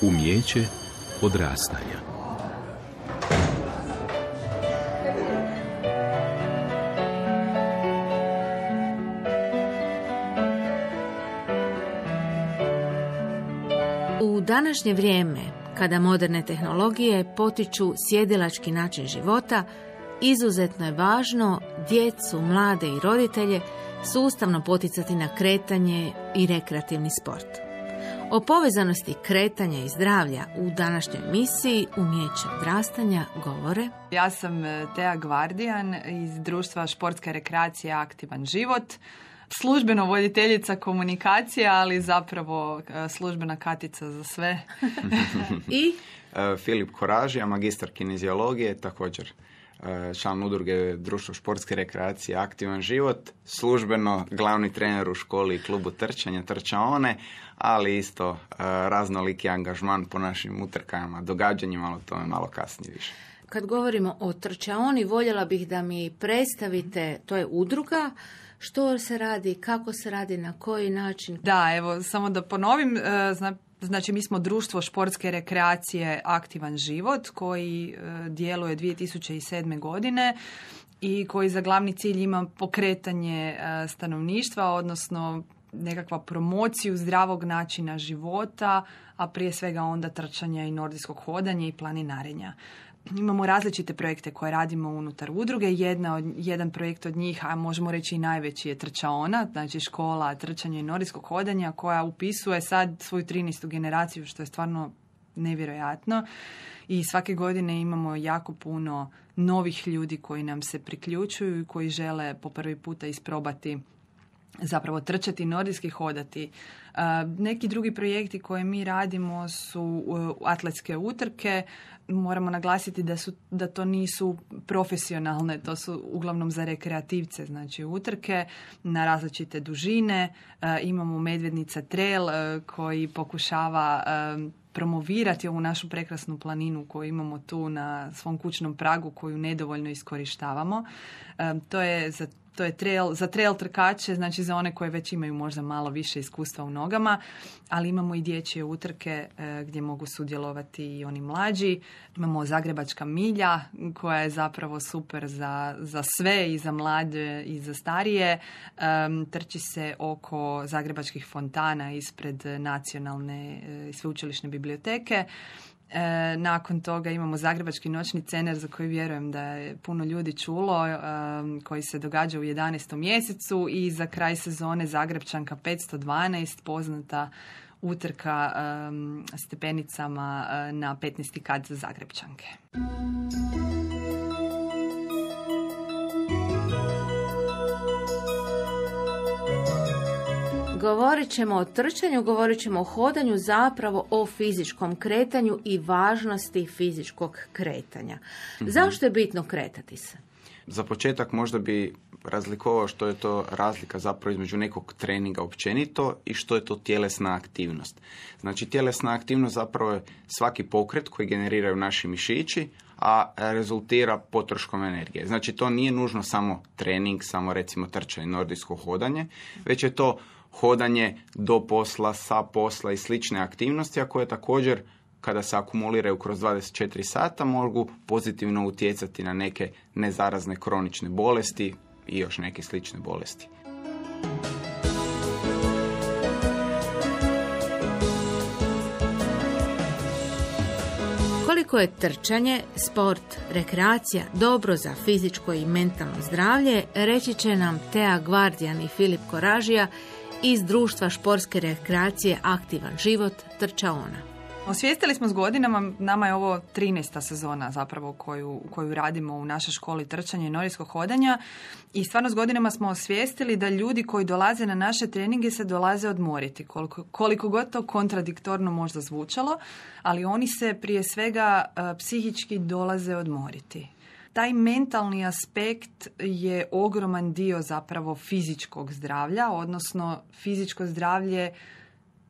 Umijeće odrastanja. U današnje vrijeme, kada moderne tehnologije potiču sjedilački način života, izuzetno je važno djecu, mlade i roditelje sustavno poticati na kretanje i rekreativni sport. O povezanosti kretanja i zdravlja u današnjoj emisiji Umijeće odrastanja govore. Ja sam Tea Gvardijan iz društva Športska rekreacija Aktivan život. Službeno voditeljica komunikacije, ali zapravo službena katica za sve. I Filip Koražija, magistar kineziologije, također član udruge Društvo športske rekreacije Aktivan život, službeno glavni trener u školi i klubu trčanja, trčaone, ali isto raznoliki angažman po našim utrkama, događanjima, ali to je malo kasnije više. kad govorimo o trčaoni, voljela bih da mi predstavite, to je udruga, što se radi, kako se radi, na koji način. Da, evo, samo da ponovim, znači mi smo društvo športske rekreacije Aktivan život koji djeluje 2007. godine i koji za glavni cilj ima pokretanje stanovništva, odnosno nekakva promociju zdravog načina života, a prije svega onda trčanja i nordijskog hodanja i planinarenja. Imamo različite projekte koje radimo unutar udruge. Jedan projekt od njih, a možemo reći i najveći, je trčaona, znači škola trčanja i nordijskog hodanja koja upisuje sad svoju 13. generaciju, što je stvarno nevjerojatno. I svake godine imamo jako puno novih ljudi koji nam se priključuju i koji žele po prvi puta isprobati zapravo trčati, nordijski hodati. Neki drugi projekti koje mi radimo su atletske utrke. Moramo naglasiti da to nisu profesionalne, to su uglavnom za rekreativce, znači utrke na različite dužine. Imamo Medvednica trail koji pokušava promovirati ovu našu prekrasnu planinu koju imamo tu na svom kućnom pragu, koju nedovoljno iskorištavamo. To je trail, za trail trkače, znači za one koje već imaju možda malo više iskustva u nogama, ali imamo i dječje utrke gdje mogu sudjelovati i oni mlađi. Imamo Zagrebačka milja koja je zapravo super za sve, i za mlade i za starije. Trči se oko Zagrebačkih fontana ispred Nacionalne i sveučilišne biblioteke. Nakon toga imamo Zagrebački noćni cener za koji vjerujem da je puno ljudi čulo, koji se događa u 11. mjesecu, i za kraj sezone Zagrebčanka 512, poznata utrka stepenicama na 15. kat za Zagrebčanke. Govorit ćemo o trčanju, govorit ćemo o hodanju, zapravo o fizičkom kretanju i važnosti fizičkog kretanja. Zašto je bitno kretati se? Za početak možda bi razlikovao što je to razlika zapravo između nekog treninga općenito i što je to tjelesna aktivnost. Znači tjelesna aktivnost zapravo je svaki pokret koji generiraju naši mišići, a rezultira potroškom energije. Znači to nije nužno samo trening, samo recimo trčanje, nordijsko hodanje, već je to hodanje do posla, sa posla i slične aktivnosti, a koje također, kada se akumuliraju kroz 24 sata, mogu pozitivno utjecati na neke nezarazne kronične bolesti i još neke slične bolesti. Koliko je trčanje, sport, rekreacija dobro za fizičko i mentalno zdravlje, reći će nam Tea Gvardijan i Filip Koražija iz društva športske rekreacije Aktivan život, trčaona. Osvijestili smo s godinama, nama je ovo 13. sezona zapravo koju radimo u našoj školi trčanja i nordijskog hodanja, i stvarno s godinama smo osvijestili da ljudi koji dolaze na naše treninge se dolaze odmoriti, koliko god to kontradiktorno možda zvučalo, ali oni se prije svega psihički dolaze odmoriti. Taj mentalni aspekt je ogroman dio zapravo fizičkog zdravlja, odnosno fizičko zdravlje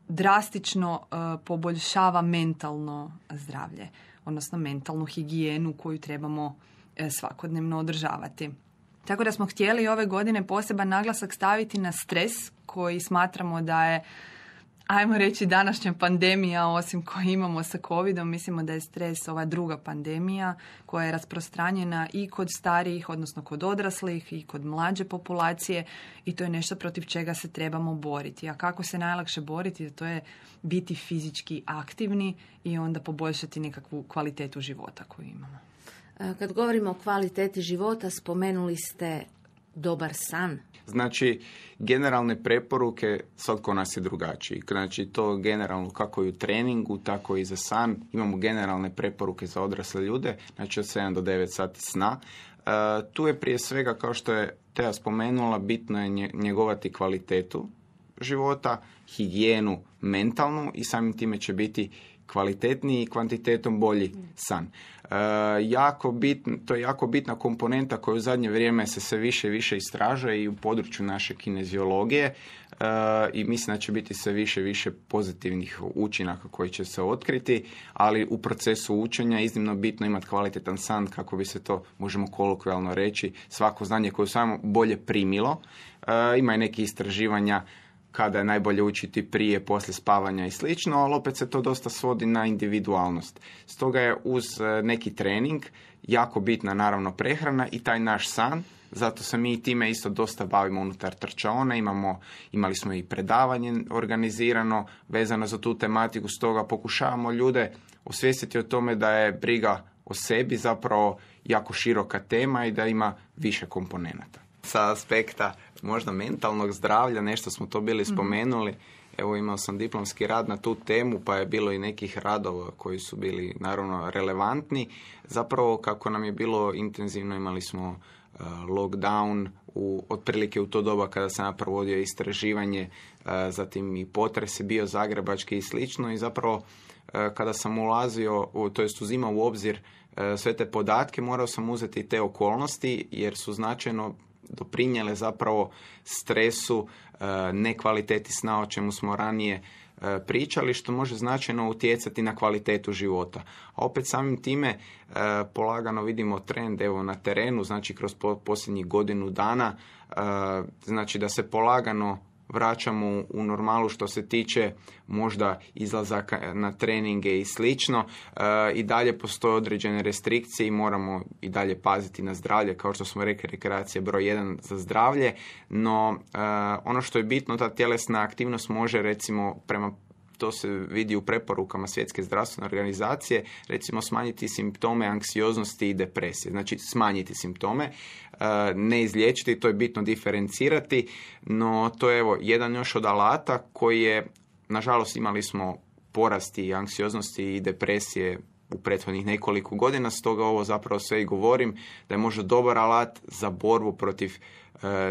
drastično poboljšava mentalno zdravlje, odnosno mentalnu higijenu koju trebamo svakodnevno održavati. Tako da smo htjeli ove godine poseban naglasak staviti na stres koji smatramo da je, ajmo reći, današnja pandemija, osim koju imamo sa covidom, mislimo da je stres ova druga pandemija koja je rasprostranjena i kod starijih, odnosno kod odraslih i kod mlađe populacije i to je nešto protiv čega se trebamo boriti. A kako se najlakše boriti? To je biti fizički aktivni i onda poboljšati nekakvu kvalitetu života koju imamo. Kad govorimo o kvaliteti života, spomenuli ste dobar san. Znači, generalne preporuke, svak ko nas je drugačiji. Znači, to generalno kako i u treningu, tako i za san. Imamo generalne preporuke za odrasle ljude, znači od 7 do 9 sati sna. Tu je prije svega, kao što je Teja spomenula, bitno je njegovati kvalitetu života, higijenu mentalnu i samim time će biti kvalitetniji i kvantitetom bolji san. To je jako bitna komponenta koja u zadnje vrijeme se sve više i više istražuje i u području naše kineziologije i mislim da će biti sve više i više pozitivnih učinaka koji će se otkriti, ali u procesu učenja je iznimno bitno imati kvalitetan san kako bi se to, možemo kolokvijalno reći, svako znanje koje samo bolje primilo. Ima i neke istraživanja kada je najbolje učiti prije, poslije spavanja i slično, ali opet se to dosta svodi na individualnost. Stoga je uz neki trening jako bitna naravno prehrana i taj naš san, zato se mi time isto dosta bavimo unutar trčaona, imali smo i predavanje organizirano vezano za tu tematiku, stoga pokušavamo ljude osvijestiti o tome da je briga o sebi zapravo jako široka tema i da ima više komponenata. Sa aspekta možda mentalnog zdravlja, nešto smo to bili spomenuli. Evo, imao sam diplomski rad na tu temu, pa je bilo i nekih radova koji su bili naravno relevantni. Zapravo, kako nam je bilo intenzivno, imali smo lockdown otprilike u to doba kada sam provodio istraživanje, zatim i potres je bio zagrebački i slično i zapravo kada sam ulazio, to jest uzimao u obzir sve te podatke, morao sam uzeti te okolnosti jer su značajno doprinijele zapravo stresu, nekvaliteti sna o čemu smo ranije pričali, što može značajno utjecati na kvalitetu života. A opet samim time polagano vidimo trend evo na terenu, znači kroz posljednjih godinu dana, znači da se polagano vraćamo u normalu što se tiče možda izlazaka na treninge i slično. I dalje postoje određene restrikcije i moramo i dalje paziti na zdravlje. Kao što smo rekli, rekreacija broj 1 za zdravlje. No, ono što je bitno, ta tjelesna aktivnost može, recimo, to se vidi u preporukama Svjetske zdravstvene organizacije, recimo smanjiti simptome anksioznosti i depresije. Znači smanjiti simptome, ne izliječiti, to je bitno diferencirati, no to je evo jedan još od alata koji je, nažalost imali smo porasti anksioznosti i depresije u prethodnih nekoliko godina, stoga ovo zapravo sve i govorim da je možda dobar alat za borbu protiv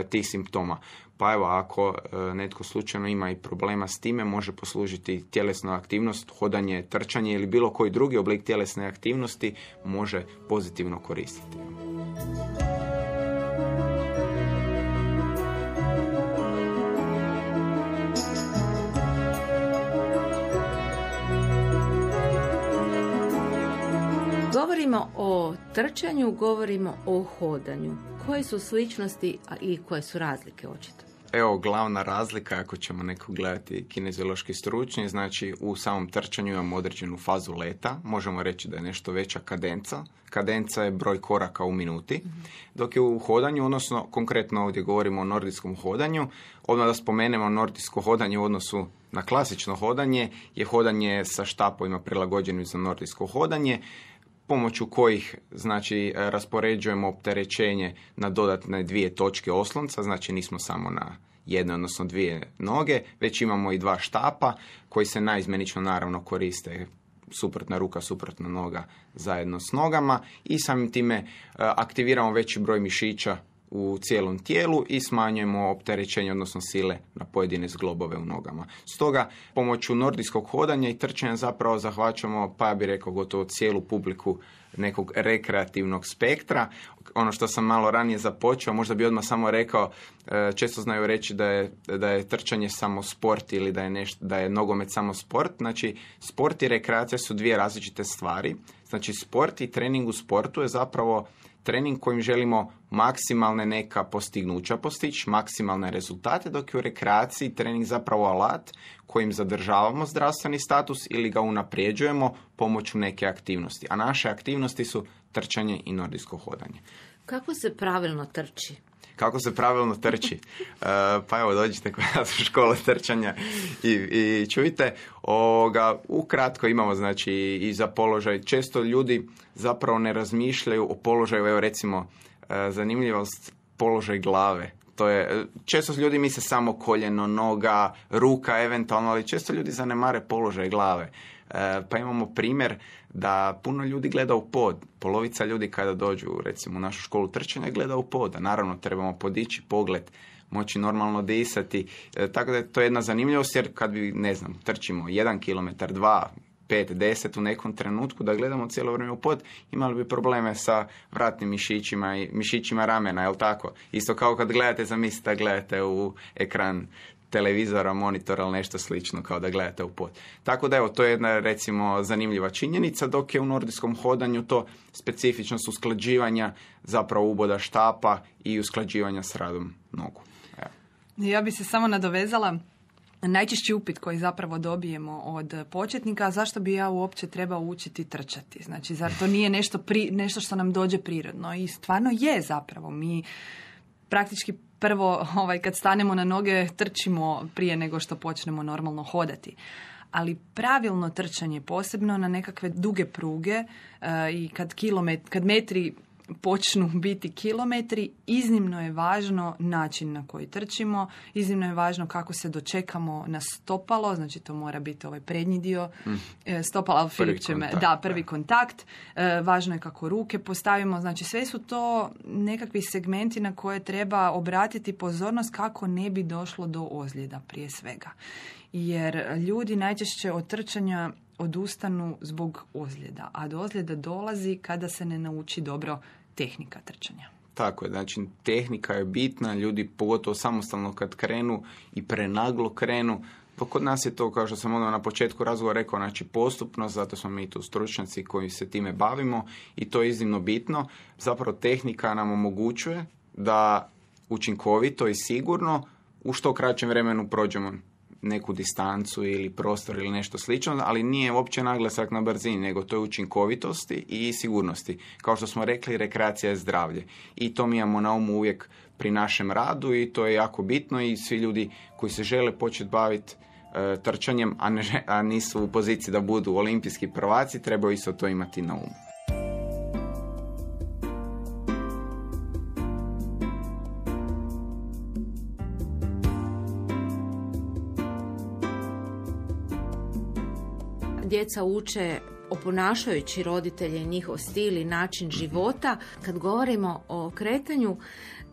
tih simptoma. Pa evo, ako netko slučajno ima i problema s time, može poslužiti tjelesna aktivnost, hodanje, trčanje ili bilo koji drugi oblik tjelesne aktivnosti može pozitivno koristiti. Govorimo o trčanju, govorimo o hodanju. Koje su sličnosti i koje su razlike očito? Evo, glavna razlika, ako ćemo neko gledati kineziološki stručnji, znači u samom trčanju imamo određenu fazu leta, možemo reći da je nešto veća kadenca. Kadenca je broj koraka u minuti, dok je u hodanju, odnosno konkretno ovdje govorimo o nordijskom hodanju, odmah da spomenemo nordijsko hodanje u odnosu na klasično hodanje, je hodanje sa štapovima prilagođenim za nordijsko hodanje, pomoću kojih znači raspoređujemo opterećenje na dodatne 2 točke oslonca, znači nismo samo na jedne, odnosno 2 noge, već imamo i 2 štapa koji se naizmjenično naravno koriste, suprotna ruka, suprotna noga zajedno s nogama i samim time aktiviramo veći broj mišića u cijelom tijelu i smanjujemo opterećenje, odnosno sile na pojedine zglobove u nogama. Stoga, pomoću nordijskog hodanja i trčanja zapravo zahvaćamo, pa ja bih rekao, gotovo cijelu publiku nekog rekreativnog spektra. Ono što sam malo ranije započeo, možda bi odmah samo rekao, često znaju reći da je trčanje samo sport ili da je nogomet samo sport. Znači, sport i rekreacija su dvije različite stvari. Znači, sport i trening u sportu je zapravo trening kojim želimo maksimalne neka postignuća postići, maksimalne rezultate, dok je u rekreaciji trening zapravo alat kojim zadržavamo zdravstveni status ili ga unapređujemo pomoću neke aktivnosti. A naše aktivnosti su trčanje i nordijsko hodanje. Kako se pravilno trči? Kako se pravilno trči? Pa evo, dođite kod nas u školu trčanja i čujte. Ukratko imamo znači i za položaj. Često ljudi zapravo ne razmišljaju o položaju, evo recimo zanimljivost, položaj glave. To je, često ljudi misle samo koljeno, noga, ruka eventualno, ali često ljudi zanemare položaj glave. Pa imamo primjer da puno ljudi gleda u pod. Polovica ljudi kada dođu recimo u našu školu trčanja gleda u pod. A naravno trebamo podići pogled, moći normalno disati. Tako da je to jedna zanimljivost, jer kad bi, ne znam, trčimo 1 kilometar, 2, 5, 10 u nekom trenutku da gledamo cijelo vrijeme u pod, imali bi probleme sa vratnim mišićima i mišićima ramena, jel tako? Isto kao kad gledate, zamislite da gledate u ekran televizora, monitora ili nešto slično kao da gledate u pod. Tako da evo, to je jedna recimo zanimljiva činjenica, dok je u nordijskom hodanju to specifičnost usklađivanja zapravo uboda štapa i usklađivanja s radom nogu. Evo. Ja bi se samo nadovezala. Najčešći upit koji zapravo dobijemo od početnika, zašto bi ja uopće trebao učiti trčati? Znači, zar to nije nešto što nam dođe prirodno? I stvarno je zapravo. Mi praktički prvo, kad stanemo na noge, trčimo prije nego što počnemo normalno hodati. Ali pravilno trčanje, posebno na nekakve duge pruge i kad metri počnu biti kilometri, iznimno je važno način na koji trčimo, iznimno je važno kako se dočekamo na stopalo, znači to mora biti ovaj prednji dio stopala, prvi kontakt, važno je kako ruke postavimo, znači sve su to nekakvi segmenti na koje treba obratiti pozornost kako ne bi došlo do ozljeda prije svega. Jer ljudi najčešće od trčanja odustanu zbog ozljeda, a do ozljeda dolazi kada se ne nauči dobro tehnika trčanja. Tako je, znači tehnika je bitna, ljudi pogotovo samostalno kad krenu i prenaglo krenu, pa kod nas je to, kao što sam na početku razgovora rekao, znači postupno, zato smo mi tu stručnjaci koji se time bavimo i to je iznimno bitno. Zapravo tehnika nam omogućuje da učinkovito i sigurno u što kraćem vremenu prođemo neku distancu ili prostor ili nešto slično, ali nije uopće naglasak na brzini, nego to je učinkovitosti i sigurnosti. Kao što smo rekli, rekreacija je zdravlje. I to mi imamo na umu uvijek pri našem radu i to je jako bitno i svi ljudi koji se žele početi baviti trčanjem, a nisu u poziciji da budu olimpijski prvaci, trebaju isto to imati na umu. Djeca uče oponašajući roditelje i njihov stil i način života. Kad govorimo o kretanju,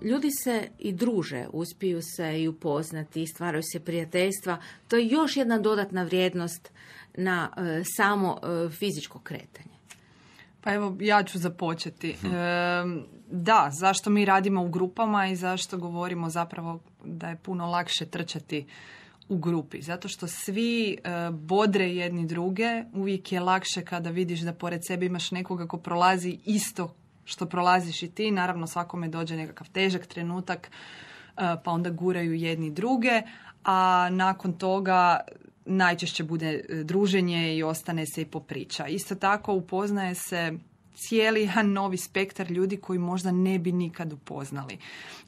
ljudi se i druže, uspiju se i upoznati, stvaraju se prijateljstva. To je još jedna dodatna vrijednost na samo fizičko kretanje. Pa evo, ja ću započeti. Da, zašto mi radimo u grupama i zašto govorimo zapravo da je puno lakše trčati u grupi, zato što svi bodre jedni druge, uvijek je lakše kada vidiš da pored sebe imaš nekoga ko prolazi isto što prolaziš i ti, naravno svakome dođe nekakav težak trenutak, pa onda guraju jedni druge, a nakon toga najčešće bude druženje i ostane se i popriča. Isto tako upoznaje se cijeli jedan novi spektar ljudi koji možda ne bi nikad upoznali.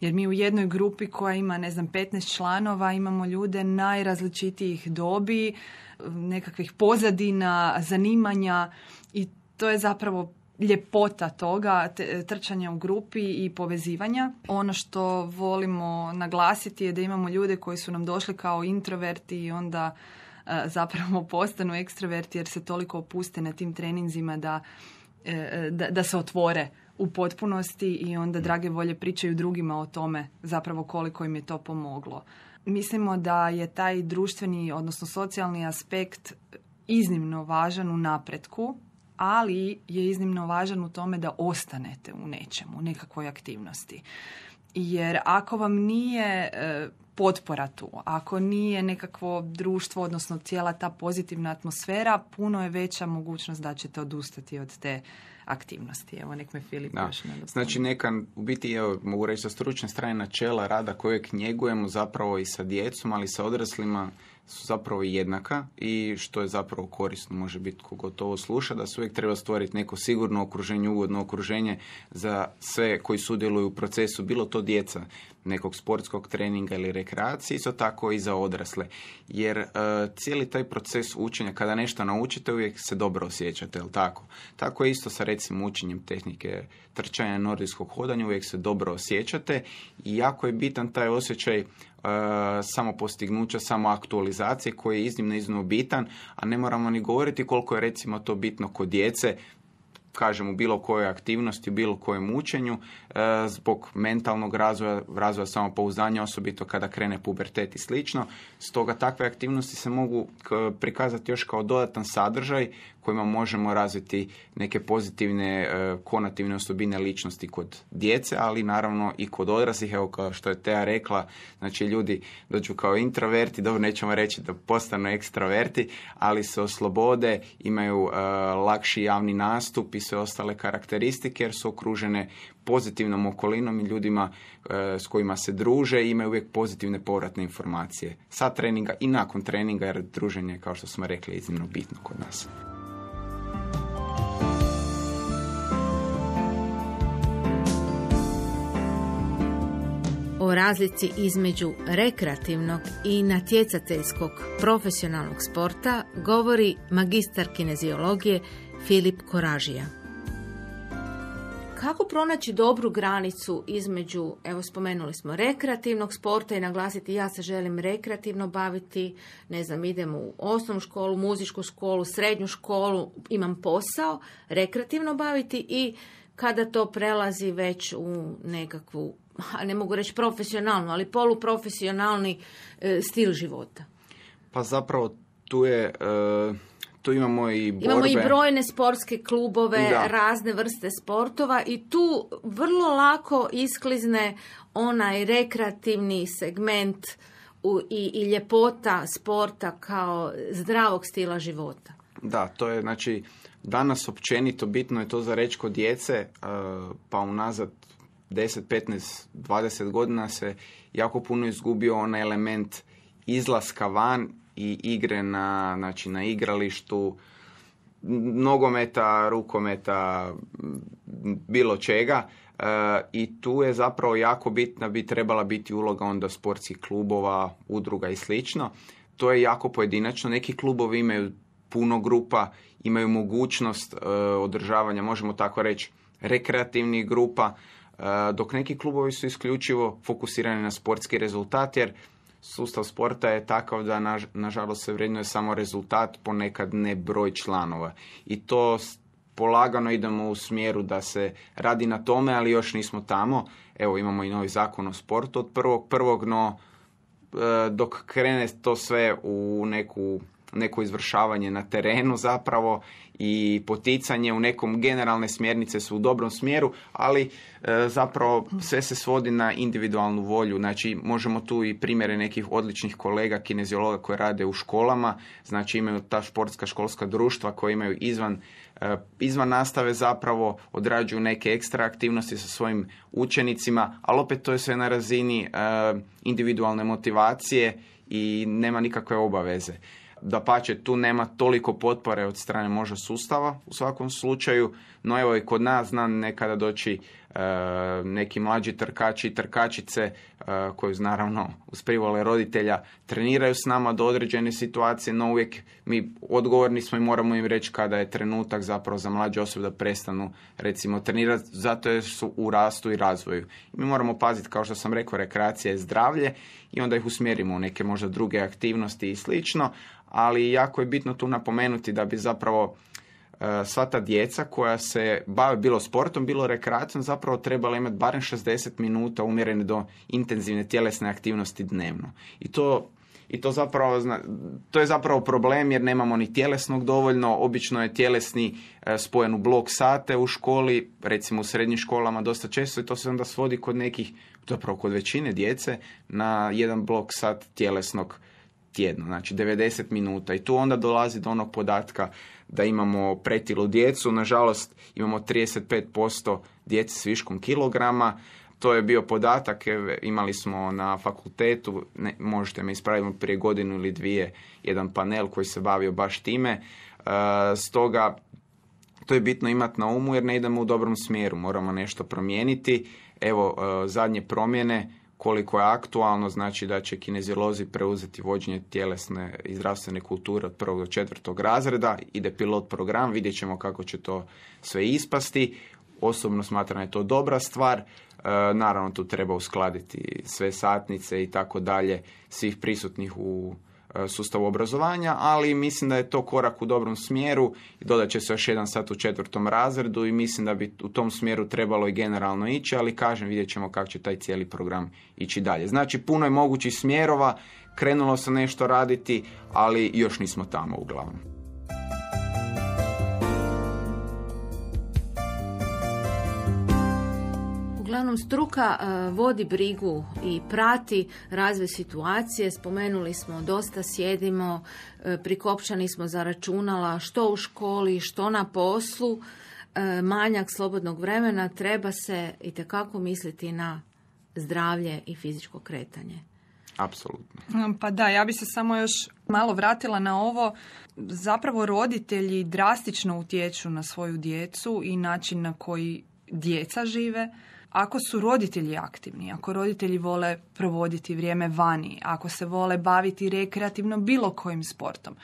Jer mi u jednoj grupi koja ima, 15 članova, imamo ljude najrazličitijih dobi, nekakvih pozadina, zanimanja i to je zapravo ljepota toga, trčanja u grupi i povezivanja. Ono što volimo naglasiti je da imamo ljude koji su nam došli kao introverti i onda zapravo postanu ekstroverti jer se toliko opuste na tim treninzima da se otvore u potpunosti i onda drage volje pričaju drugima o tome zapravo koliko im je to pomoglo. Mislimo da je taj društveni, odnosno socijalni aspekt iznimno važan u napretku, ali je iznimno važan u tome da ostanete u nečemu, u nekakvoj aktivnosti. Jer ako vam nije potpora tu, ako nije nekakvo društvo, odnosno cijela ta pozitivna atmosfera, puno je veća mogućnost da ćete odustati od te aktivnosti. Evo, nek me Filip još ne dostavi. Znači, neka, u biti, mogu reći, sa stručne strane načela rada kojeg njegujemo zapravo i sa djecom, ali i sa odraslima su zapravo jednaka i što je zapravo korisno, može biti kogo to sluša, da se uvijek treba stvoriti neko sigurno okruženje, ugodno okruženje za sve koji sudjeluju u procesu, bilo to djeca nekog sportskog treninga ili rekreacije, isto tako i za odrasle. Jer cijeli taj proces učenja, kada nešto naučite, uvijek se dobro osjećate, jel tako? Tako je isto sa recimo učenjem tehnike trčanja, nordijskog hodanja, uvijek se dobro osjećate i jako je bitan taj osjećaj samo postignuća, samo aktualizacije koji je iznimno bitan, a ne moramo ni govoriti koliko je recimo to bitno kod djece, kažem u bilo kojoj aktivnosti, u bilo kojem učenju, zbog mentalnog razvoja samopouzdanja, osobito kada krene pubertet i slično. Stoga takve aktivnosti se mogu prikazati još kao dodatan sadržaj kojima možemo razviti neke pozitivne konativne osobine ličnosti kod djece, ali naravno i kod odraslih. Evo, kao što je Teja rekla, znači ljudi dođu kao introverti, dobro, nećemo reći da postanu ekstraverti, ali se oslobode, imaju lakši javni nastup i sve ostale karakteristike jer su okružene pozitivnom okolinom i ljudima s kojima se druže i imaju uvijek pozitivne povratne informacije sa treninga i nakon treninga, jer druženje, kao što smo rekli, je iznimno bitno kod nas. O razlici između rekreativnog i natjecateljskog profesionalnog sporta govori magistar kineziologije Filip Koražija. Kako pronaći dobru granicu između, evo spomenuli smo, rekreativnog sporta i naglasiti ja se želim rekreativno baviti, ne znam, idem u osnovnu školu, muzičku školu, srednju školu, imam posao, rekreativno baviti i kada to prelazi već u nekakvu, ne mogu reći profesionalnu, ali poluprofesionalni stil života? Pa zapravo tu je... Tu imamo i borbe. Imamo i brojne sportske klubove, da, razne vrste sportova i tu vrlo lako isklizne onaj rekreativni segment i ljepota sporta kao zdravog stila života. Da, to je, znači, danas općenito bitno je to za reći kod djece, pa unazad 10, 15, 20 godina se jako puno izgubio onaj element izlaska van i igre na igralištu, nogometa, rukometa, bilo čega. I tu je zapravo jako bitna, bi trebala biti uloga onda sportskih klubova, udruga i slično. To je jako pojedinačno. Neki klubovi imaju puno grupa, imaju mogućnost održavanja, možemo tako reći, rekreativnih grupa, dok neki klubovi su isključivo fokusirani na sportski rezultat, jer sustav sporta je takav da nažalost se vrednuje samo rezultat, ponekad ne broj članova. I to polagano idemo u smjeru da se radi na tome, ali još nismo tamo. Evo, imamo i novi zakon o sportu od 1.1., no dok krene to sve u neko izvršavanje na terenu zapravo i poticanje u nekom, generalne smjernice su u dobrom smjeru, ali zapravo sve se svodi na individualnu volju. Znači, možemo tu i primjere nekih odličnih kolega, kineziologa koji rade u školama, znači imaju ta športska školska društva koje imaju izvan nastave zapravo, odrađuju neke ekstra aktivnosti sa svojim učenicima, ali opet to je sve na razini individualne motivacije i nema nikakve obaveze. Dapače, tu nema toliko potpore od strane možda sustava u svakom slučaju, no evo i kod nas znam nekada doći neki mlađi trkači i trkačice koji naravno uz privole roditelja treniraju s nama do određene situacije, no uvijek mi odgovorni smo i moramo im reći kada je trenutak zapravo za mlađe osobe da prestanu recimo trenirati, zato jer su u rastu i razvoju. Mi moramo paziti, kao što sam rekao, rekreacija je zdravlje i onda ih usmjerimo u neke možda druge aktivnosti i slično, ali jako je bitno tu napomenuti da bi zapravo sva ta djeca koja se bave bilo sportom, bilo rekreacijom zapravo trebala imati barem 60 minuta umjerene do intenzivne tjelesne aktivnosti dnevno. I to i to je zapravo problem jer nemamo ni tjelesnog dovoljno, obično je tjelesni spojen u blok sate u školi, recimo u srednjim školama dosta često i to se onda svodi kod nekih, zapravo kod većine djece, na jedan blok sat tjelesnog tjedno, znači 90 minuta i tu onda dolazi do onog podatka da imamo pretilu djecu, nažalost imamo 35% djece s viškom kilograma. To je bio podatak, imali smo na fakultetu, možete me ispraviti, prije godinu ili dvije, jedan panel koji se bavio baš time. Stoga, to je bitno imati na umu jer ne idemo u dobrom smjeru, moramo nešto promijeniti. Evo, zadnje promjene, koliko je aktualno, znači da će kineziolozi preuzeti vođenje tjelesne i zdravstvene kulture od 1. do 4. razreda. Ide pilot program, vidjet ćemo kako će to sve ispasti. Osobno smatram da je to dobra stvar. Naravno, tu treba uskladiti sve satnice i tako dalje, svih prisutnih u sustavu obrazovanja, ali mislim da je to korak u dobrom smjeru. Dodat će se još 1 sat u 4. razredu i mislim da bi u tom smjeru trebalo i generalno ići, ali kažem, vidjet ćemo kako će taj cijeli program ići dalje. Znači, puno je mogućih smjerova, krenulo se nešto raditi, ali još nismo tamo uglavnom. Uglavnom, struka vodi brigu i prati razvoj situacije. Spomenuli smo, dosta sjedimo, prikopčani smo za računala, što u školi, što na poslu. Manjak slobodnog vremena, treba se itekako misliti na zdravlje i fizičko kretanje. Apsolutno. Pa da, ja bi se samo još malo vratila na ovo. Zapravo roditelji drastično utječu na svoju djecu i način na koji djeca žive. Ako su roditelji aktivni, ako roditelji vole provoditi vrijeme vani, ako se vole baviti rekreativno bilo kojim sportom,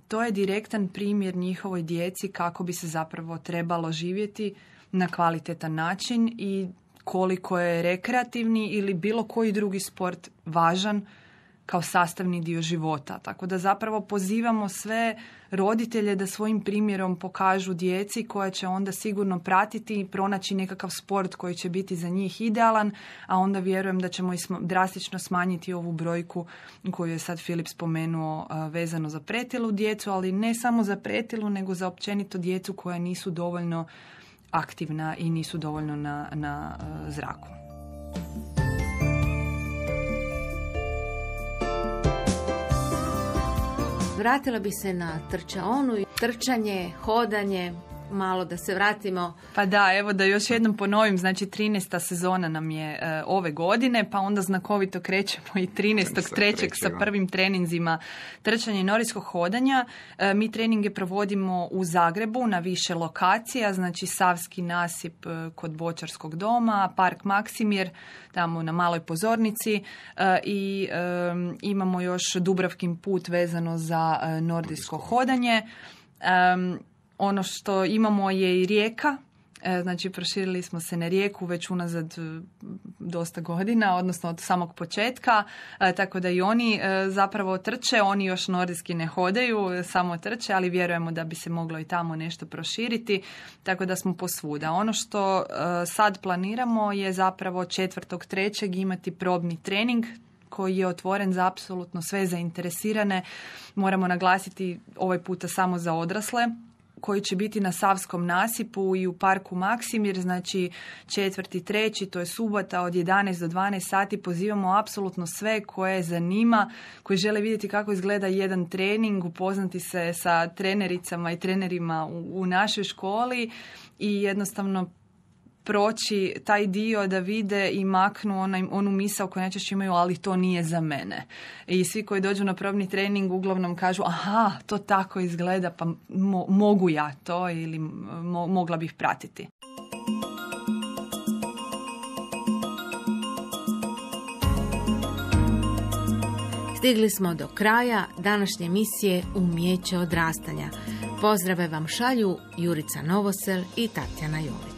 to je direktan primjer njihovoj djeci kako bi se zapravo trebalo živjeti na kvalitetan način i koliko je rekreativni ili bilo koji drugi sport važan kao sastavni dio života. Tako da zapravo pozivamo sve roditelje da svojim primjerom pokažu djeci koja će onda sigurno pratiti i pronaći nekakav sport koji će biti za njih idealan, a onda vjerujem da ćemo i drastično smanjiti ovu brojku koju je sad Filip spomenuo vezano za pretilu djecu, ali ne samo za pretilu, nego za općenito djecu koja nisu dovoljno aktivna i nisu dovoljno na zraku. Vratila bi se na trčaonu, trčanje, hodanje, malo da se vratimo. Pa da, evo da još jednom ponovim, znači 13. sezona nam je ove godine, pa onda znakovito krećemo i 13.3. sa prvim treninzima trčanja i norijskog hodanja. Mi treninge provodimo u Zagrebu na više lokacija, znači Savski nasip kod Bočarskog doma, Park Maksimir, tamo na Maloj Pozornici i imamo još Dubravkin put vezano za nordijsko hodanje. Ono što imamo je i Rijeka, znači proširili smo se na Rijeku već unazad dosta godina, odnosno od samog početka, tako da i oni zapravo trče, oni još nordijski ne hodaju, samo trče, ali vjerujemo da bi se moglo i tamo nešto proširiti, tako da smo posvuda. Ono što sad planiramo je zapravo 4.3. imati probni trening koji je otvoren za apsolutno sve zainteresirane. Moramo naglasiti ovaj puta samo za odrasle, koji će biti na Savskom nasipu i u parku Maksimir, znači 4.3., to je subota od 11 do 12 sati. Pozivamo apsolutno sve koje zanima, koji žele vidjeti kako izgleda jedan trening, upoznati se sa trenericama i trenerima u našoj školi i jednostavno proći taj dio da vide i maknu onu misao koju najčešće imaju, ali to nije za mene. I svi koji dođu na probni trening uglavnom kažu, aha, to tako izgleda, pa mogu ja to ili mogla bih pratiti. Stigli smo do kraja današnje emisije Umijeće odrastanja. Pozdrave vam šalju Jurica Novosel i Tatjana Jović.